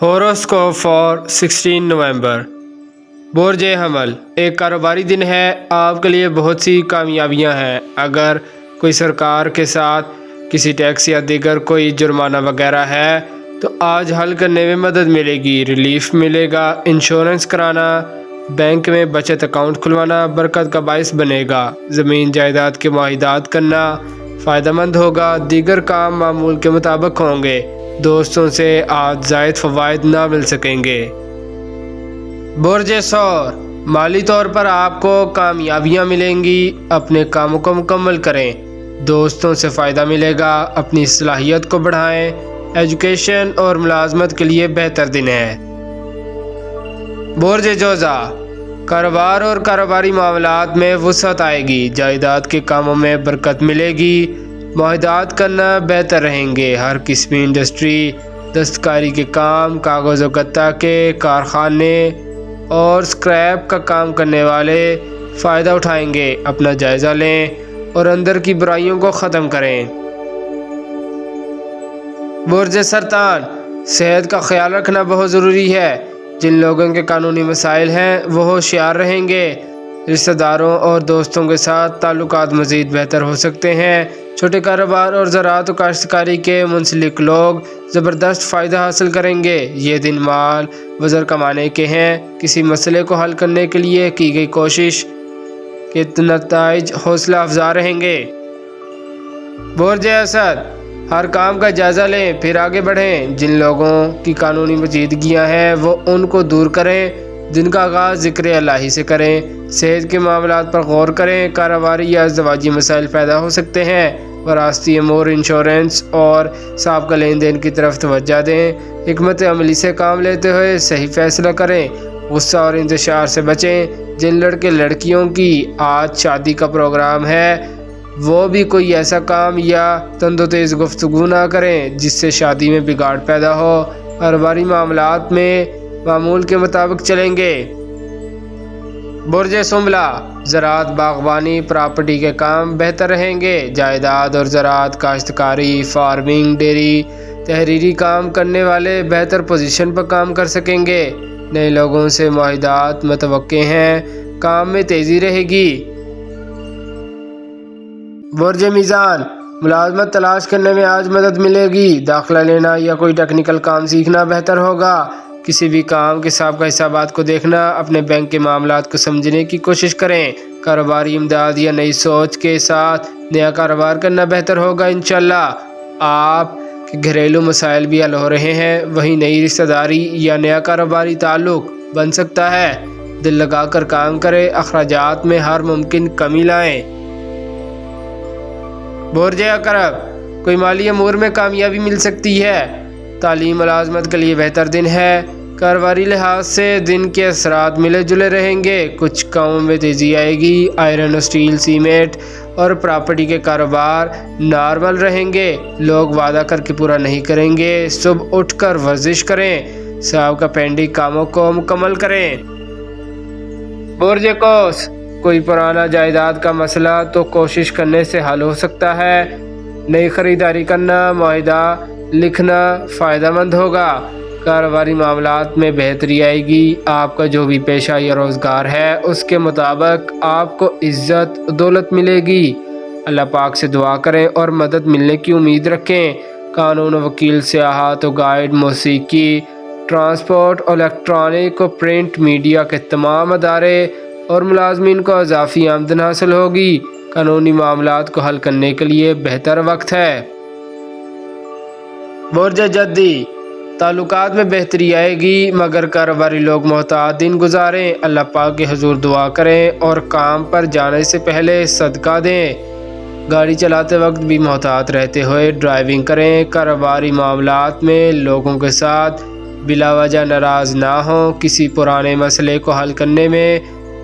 Horoscope for 16 नवंबर। बुर्ज हमल, एक कारोबारी दिन है। आपके लिए बहुत सी कामयाबियां हैं। अगर कोई सरकार के साथ किसी टैक्स या दीगर कोई जुर्माना वगैरह है तो आज हल करने में मदद मिलेगी, रिलीफ मिलेगा। इंश्योरेंस कराना, बैंक में बचत अकाउंट खुलवाना बरकत का बायस बनेगा। ज़मीन जायदाद के मुआहिदात करना फ़ायदेमंद होगा। दीगर काम मामूल के मुताबिक होंगे। दोस्तों से आज जायद फ़वाइद ना मिल सकेंगे। बुर्ज सौर, माली तौर पर आपको कामयाबियां मिलेंगी। अपने कामों को मुकम्मल करें, दोस्तों से फ़ायदा मिलेगा। अपनी सलाहियत को बढ़ाएं। एजुकेशन और मुलाजमत के लिए बेहतर दिन है। बुर्ज जोज़ा, कारोबार और कारोबारी मामलात में वुसअत आएगी। जायदाद के कामों में बरकत मिलेगी। मुआहिदात करना बेहतर रहेंगे। हर किस्म इंडस्ट्री, दस्तकारी के काम, कागज़ व गत्ता के कारखाने और स्क्रैप का काम करने वाले फ़ायदा उठाएंगे। अपना जायज़ा लें और अंदर की बुराइयों को ख़त्म करें। बुर्ज सरतान, सेहत का ख्याल रखना बहुत ज़रूरी है। जिन लोगों के कानूनी मसाइल हैं वो होशियार रहेंगे। रिश्तेदारों और दोस्तों के साथ ताल्लुकात मज़ीद बेहतर हो सकते हैं। छोटे कारोबार और ज़राअत और काश्तकारी के मुंसलिक लोग ज़बरदस्त फ़ायदा हासिल करेंगे। ये दिन माल वज़र कमाने के हैं। किसी मसले को हल करने के लिए की गई कोशिश के नताइज हौसला अफजा रहेंगे। बुर्ज असद, हर काम का जायज़ा लें फिर आगे बढ़ें। जिन लोगों की कानूनी पेचीदगियाँ हैं वो उनको दूर करें। दिन का आगाज़ ज़िक्र अल्लाही से करें। सेहत के मामलात पर गौर करें। कारोबारी या ज़वाजी मसाइल पैदा हो सकते हैं। वरासती अमूर, इंश्योरेंस और साबका लेन देन की तरफ तवज्जो दें। हिकमत अमली से काम लेते हुए सही फैसला करें। गुस्सा और इंतशार से बचें। जिन लड़के लड़कियों की आज शादी का प्रोग्राम है वो भी कोई ऐसा काम या तंदो-तेज़ गुफ्तगू ना करें जिससे शादी में बिगाड़ पैदा हो। कारोबारी मामलात में मामूल के मुताबिक चलेंगे। बुर्ज सुंबला, ज़राअत, बागबानी, प्रॉपर्टी के काम बेहतर रहेंगे। जायदाद और ज़राअत, काश्तकारी, फार्मिंग, डेयरी, तहरीरी काम करने वाले बेहतर पोजीशन पर काम कर सकेंगे। नए लोगों से मुआहिदात मुतवक्के हैं। काम में तेज़ी रहेगी। बुर्ज मीज़ान, मुलाजमत तलाश करने में आज मदद मिलेगी। दाखिला लेना या कोई टेक्निकल काम सीखना बेहतर होगा। किसी भी काम के साबका हिसाबात को देखना, अपने बैंक के मामलात को समझने की कोशिश करें। कारोबारी इमदाद या नई सोच के साथ नया कारोबार करना बेहतर होगा। इंशाल्लाह आप के घरेलू मसाइल भी हल हो रहे हैं। वहीं नई रिश्तेदारी या नया कारोबारी ताल्लुक बन सकता है। दिल लगाकर काम करें। अखराजात में हर मुमकिन कमी लाएं। बुर्ज अकरब, कोई माली अमूर में कामयाबी मिल सकती है। तालीम मुलाजमत के लिए बेहतर दिन है। कारोबारी लिहाज से दिन के असरात मिले जुले रहेंगे। कुछ कामों में तेज़ी आएगी। आयरन और स्टील, सीमेंट और प्रॉपर्टी के कारोबार नॉर्मल रहेंगे। लोग वादा करके पूरा नहीं करेंगे। सुबह उठकर वर्जिश करें। साहब का पेंडिंग कामों को मुकम्मल करें। बुर्ज कौस, कोई पुराना जायदाद का मसला तो कोशिश करने से हल हो सकता है। नई खरीदारी करना, मुआहिदा लिखना फ़ायदेमंद होगा। कारोबारी मामलात में बेहतरी आएगी। आपका जो भी पेशा या रोज़गार है उसके मुताबिक आपको इज़्ज़त दौलत मिलेगी। अल्लाह पाक से दुआ करें और मदद मिलने की उम्मीद रखें। कानून, वकील, सियाहत, गाइड, मौसीकी, ट्रांसपोर्ट, इलेक्ट्रॉनिक और प्रिंट मीडिया के तमाम अदारे और मुलाजमीन को इजाफ़ी आमदन हासिल होगी। कानूनी मामलात को हल करने के लिए बेहतर वक्त है। बुर्ज जद्दी, ताल्लुकात में बेहतरी आएगी मगर कारोबारी लोग मोहतात दिन गुजारें। अल्लाह पाक के हुजूर दुआ करें और काम पर जाने से पहले सदका दें। गाड़ी चलाते वक्त भी मोहतात रहते हुए ड्राइविंग करें। कारोबारी मामलात में लोगों के साथ बिलावजह नाराज़ ना हों। किसी पुराने मसले को हल करने में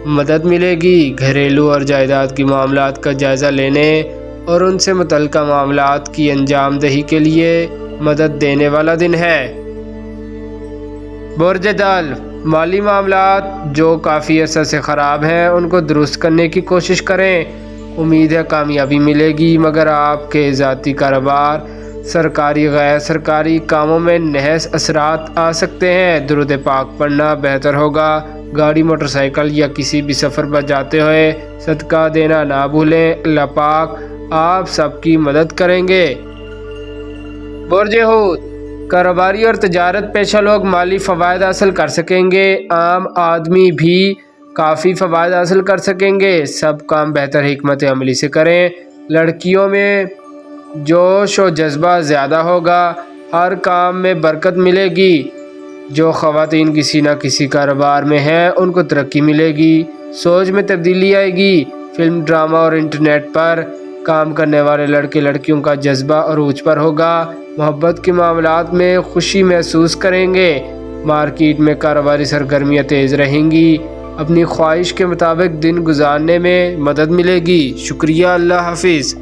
मदद मिलेगी। घरेलू और जायदाद की मामलात का जायज़ा लेने और उनसे मुतल्लिका मामलात की अंजाम दही के लिए मदद देने वाला दिन है। बुर्ज दल, माली मामलात जो काफ़ी अर्सा से ख़राब हैं उनको दुरुस्त करने की कोशिश करें। उम्मीद है कामयाबी मिलेगी मगर आपके ज़ाती कारोबार سرکاری غیر سرکاری کاموں میں نحس اثرات آ سکتے ہیں۔ درود پاک پڑھنا بہتر ہوگا۔ گاڑی موٹر سائیکل یا کسی بھی سفر پر جاتے ہوئے صدقہ دینا نہ بھولیں، اللہ پاک آپ سب کی مدد کریں گے۔ برج حوت، کاروباری اور تجارت پیشہ لوگ مالی فوائد حاصل کر سکیں گے، عام آدمی بھی کافی فوائد حاصل کر سکیں گے۔ سب کام بہتر حکمت عملی سے کریں۔ لڑکیوں میں جوش و جذبہ زیادہ ہوگا، ہر کام میں برکت ملے گی۔ جو خواتین کسی نہ کسی کاروبار میں ہیں ان کو ترقی ملے گی، سوچ میں تبدیلی آئے گی۔ فلم، ڈرامہ اور انٹرنیٹ پر کام کرنے والے لڑکے لڑکیوں کا جذبہ عروج پر ہوگا، محبت کے معاملات میں خوشی محسوس کریں گے۔ مارکیٹ میں کاروباری سرگرمیاں تیز رہیں گی، اپنی خواہش کے مطابق دن گزارنے میں مدد ملے گی۔ شکریہ، اللہ حافظ۔